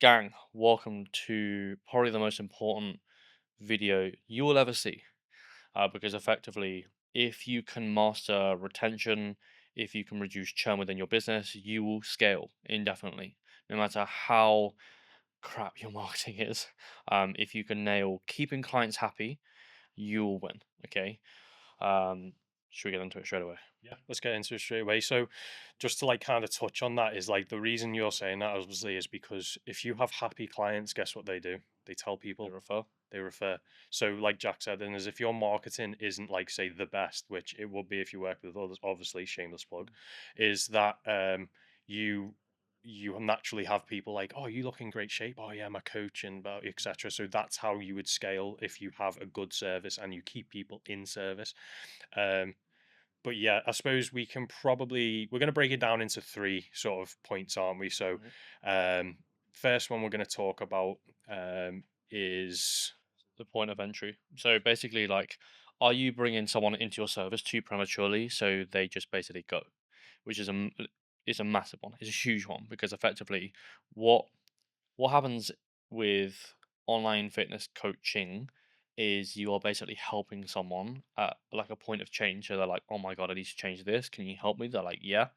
Gang, welcome to probably the most important video you will ever see. Because effectively, if you can master retention, if you can reduce churn within your business, you will scale indefinitely, no matter how crap your marketing is. If you can nail keeping clients happy, you will win. Okay. Um, should we get into it straight away? Yeah, let's get into it straight away. So, just to like kind of touch on that is like the reason you're saying that obviously is because if you have happy clients, guess what they do? They tell They people, refer. they refer. So, like Jack said, and as if your marketing isn't like say the best, which it would be if you work with others, obviously shameless plug, is that you you naturally have people like, oh, you look in great shape. Oh yeah, I'm a coach and etc. So that's how you would scale if you have a good service and you keep people in service. Um, but yeah, I suppose we're going to break it down into three sort of points, aren't we? So, Mhm. um, first one we're going to talk about is The point of entry. So basically, like, are you bringing someone into your service too prematurely so they just basically go, which is a massive one. It's a huge one because effectively, what what happens with online fitness coaching is you are basically helping someone at like a point of change. So they're like, "Oh my god, I need to change this. Can you help me?" They're like, "Yeah,"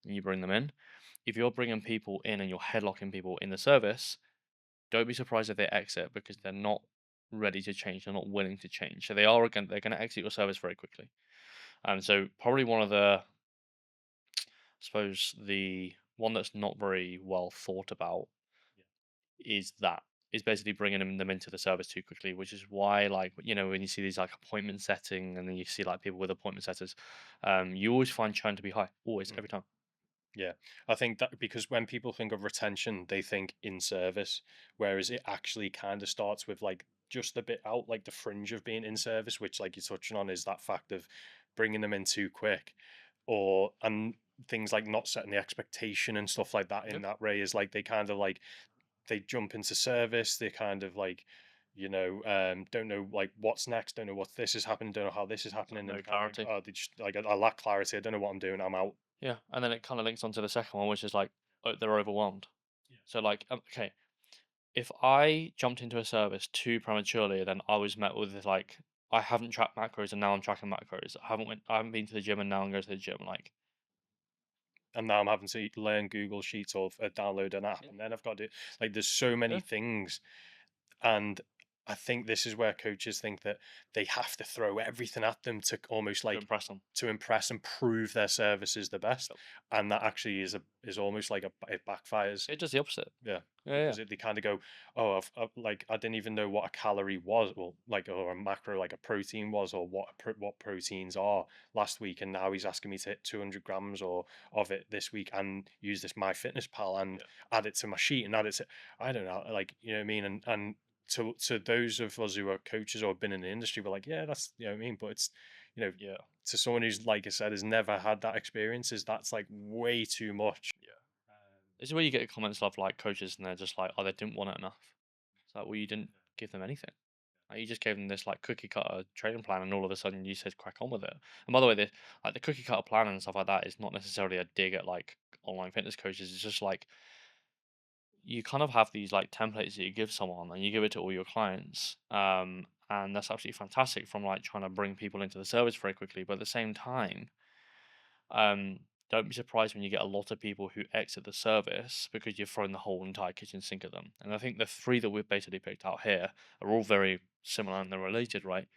and you bring them in. If you're bringing people in and you're headlocking people in the service, don't be surprised if they exit because they're not ready to change. They're not willing to change. So they're going to exit your service very quickly. And so probably one of the, I suppose the one that's not very well thought about is that is basically bringing them into the service too quickly, which is why like when you see these like appointment setting and then you see like people with appointment setters, you always find churn to be high, always Mm, every time. yeah, I think that because when people think of retention, they think in service, whereas it actually kind of starts with like just a bit out, like the fringe of being in service, which like you're touching on is that fact of bringing them in too quick, or and things like not setting the expectation and stuff like that Yeah, in that way is like they kind of like they jump into service. They kind of like, don't know like what's next, don't know what this is happening, don't know how this is it's like happening, no and kind of clarity. they just like I lack clarity. I don't know what I'm doing. I'm out. Yeah, and then it kind of links onto the second one, which is like they're overwhelmed. So like, okay, if I jumped into a service too prematurely, then I was met with like I haven't tracked macros and now I'm tracking macros. I haven't been to the gym and now I'm going to the gym. Like, And now I'm having to learn Google Sheets or download an app, yeah, and then I've got to like there's so many yeah, things. And I think this is where coaches think that they have to throw everything at them to almost to like impress them. to impress and prove their service is the best. Yep. And that actually is almost like it backfires. It does the opposite. Yeah, Yeah, yeah. because they kind of go, oh, like I didn't even know what a calorie was, or like or a macro, like a protein was, or what proteins are last week, and now he's asking me to hit 200 grams or of it this week and use this MyFitnessPal and Yeah. add it to my sheet and add it to, I don't know, like you know what I mean, and to those of us who are coaches or have been in the industry, we're like, yeah, that's you know what I mean, but it's you know Yeah. to someone who's like I said has never had that experience, is that's like way too much. Yeah. This is where you get comments of like coaches and they're just like, oh, they didn't want it enough. It's like, well, you didn't give them anything. Like, you just gave them this like cookie cutter training plan, and all of a sudden you said crack on with it. And by the way, the cookie cutter plan and stuff like that is not necessarily a dig at like online fitness coaches. It's just like you kind of have these like templates that you give someone, and you give it to all your clients. And that's absolutely fantastic from like trying to bring people into the service very quickly. But at the same time, don't be surprised when you get a lot of people who exit the service because you've thrown the whole entire kitchen sink at them. And I think the three that we've basically picked out here are all very similar and they're related, right?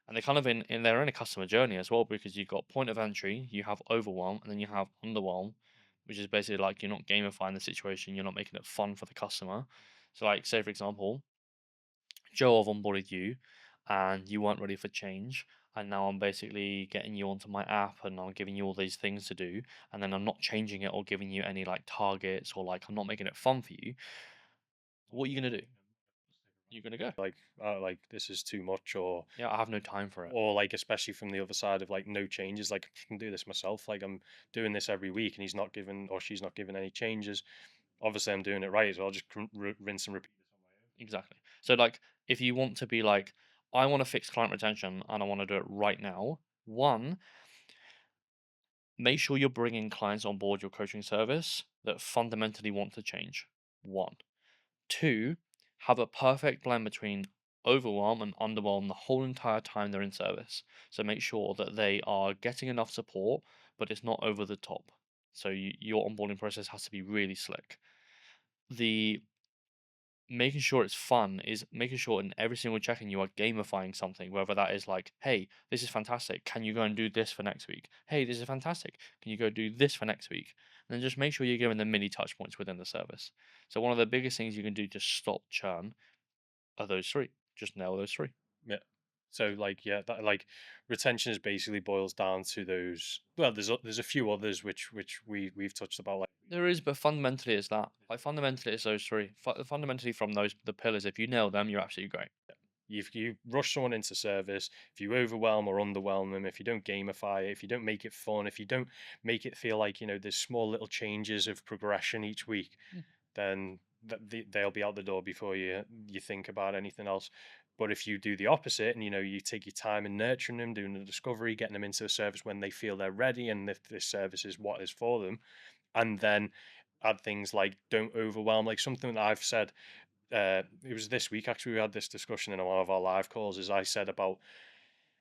And they're kind of in their own customer journey as well because you've got point of entry, you have overwhelm, and then you have underwhelm, which is basically like you're not gamifying the situation, you're not making it fun for the customer. So, like, say for example, Joe, I've onboarded you and you weren't ready for change. And now I'm basically getting you onto my app and I'm giving you all these things to do. And then I'm not changing it or giving you any like targets or like I'm not making it fun for you. What are you going to do? You're going to go, Like this is too much, yeah, I have no time for it. or like especially from the other side of like no changes, like I can do this myself, like I'm doing this every week and he's not given or she's not given any changes, obviously I'm doing it right, so I'll just rinse and repeat this on my own. Exactly. So, like, if you want to be like, I want to fix client retention and I want to do it right now, one, make sure you're bringing clients on board your coaching service that fundamentally want to change. One. Two, have a perfect blend between overwhelm and underwhelm the whole entire time they're in service. So make sure that they are getting enough support, but it's not over the top. So your onboarding process has to be really slick. The making sure it's fun is making sure in every single check-in you are gamifying something, whether that is like, hey, this is fantastic. Can you go and do this for next week? Hey, this is fantastic. Can you go do this for next week? And then just make sure you're giving them mini touch points within the service. So one of the biggest things you can do to stop churn are those three. Just nail those three. Yeah. So like yeah, that like retention is basically boils down to those. Well, there's a few others which we've touched about. Like There is, but fundamentally it's that. Like fundamentally it's those three. Fundamentally from those the pillars, if you nail them, you're absolutely great. if you rush someone into service, if you overwhelm or underwhelm them, if you don't gamify it, if you don't make it fun, if you don't make it feel like there's small little changes of progression each week, Mm. then they'll be out the door before you think about anything else. But if you do the opposite and you take your time in nurturing them, doing the discovery, getting them into the service when they feel they're ready, and if this service is what is for them, and then add things like don't overwhelm, like something that I've said. It was this week actually. We had this discussion in one of our live calls. As I said about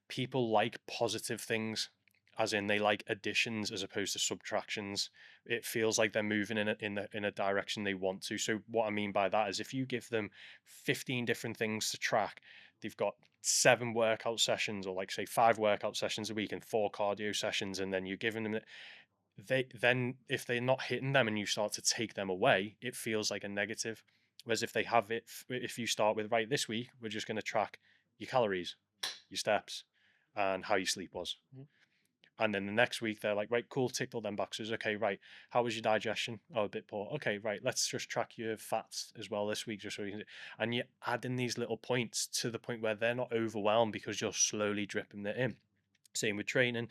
people like positive things, as in they like additions as opposed to subtractions. It feels like they're moving in a direction they want to. So what I mean by that is if you give them 15 different things to track, they've got 7 workout sessions, or like say 5 workout sessions a week and 4 cardio sessions, and then you're giving them they then if they're not hitting them and you start to take them away, it feels like a negative. Whereas if they have it, if you start with right this week, we're just going to track your calories, your steps, and how your sleep was. Mhm. And then the next week they're like, right, cool, ticked all them boxes. Okay, right. How was your digestion? Oh, a bit poor. Okay, right. Let's just track your fats as well this week, just so you can. And you add in these little points to the point where they're not overwhelmed because you're slowly dripping it in. Same with training.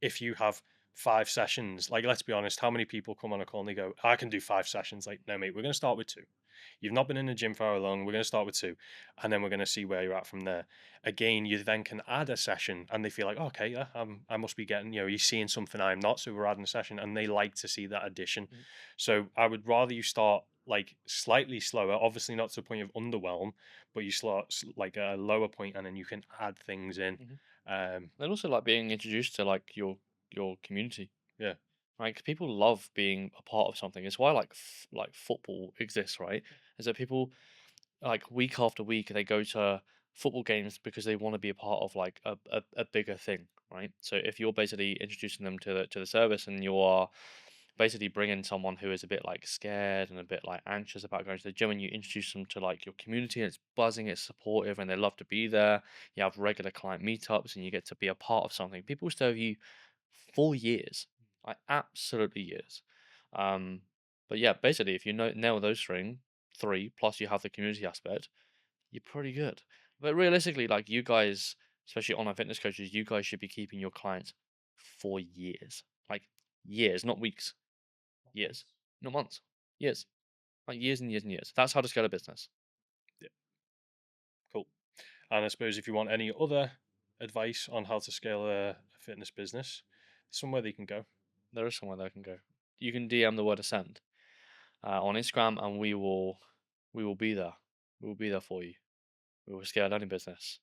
If you have 5 sessions, like let's be honest, how many people come on a call and they go, I can do 5 sessions? Like, no, mate, we're going to start with two. You've not been in the gym for how long? We're going to start with two, and then we're going to see where you're at from there. Again, you then can add a session, and they feel like, okay, yeah, I must be getting, you're seeing something I'm not, so we're adding a session, and they like to see that addition. Mhm. So I would rather you start like slightly slower, obviously not to the point of underwhelm, but you start like a lower point, and then you can add things in. Mhm. Um, And also like being introduced to like your community. yeah, Right? 'Cause people love being a part of something. It's why like like football exists, right? Is that people like week after week they go to football games because they want to be a part of like a bigger thing, right? So if you're basically introducing them to the service and you are basically bringing someone who is a bit like scared and a bit like anxious about going to the gym, and you introduce them to like your community and it's buzzing, it's supportive, and they love to be there. You have regular client meetups and you get to be a part of something. People stay with you for years, like absolutely years. Um, but yeah, basically, if you nail those three plus you have the community aspect, you're pretty good. But realistically, like you guys, especially online fitness coaches, you guys should be keeping your clients for years, like years, not weeks, years, not months, years, like years and years and years. That's how to scale a business. yeah, cool. And I suppose if you want any other advice on how to scale a fitness business, somewhere they can go. There is somewhere they can go. You can DM the word ascend on Instagram, and we will be there. We will be there for you. We will scale any business.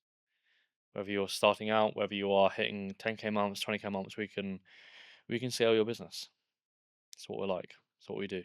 Whether you're starting out, whether you are hitting 10K months, 20K months, we can scale your business. That's what we're like. That's what we do.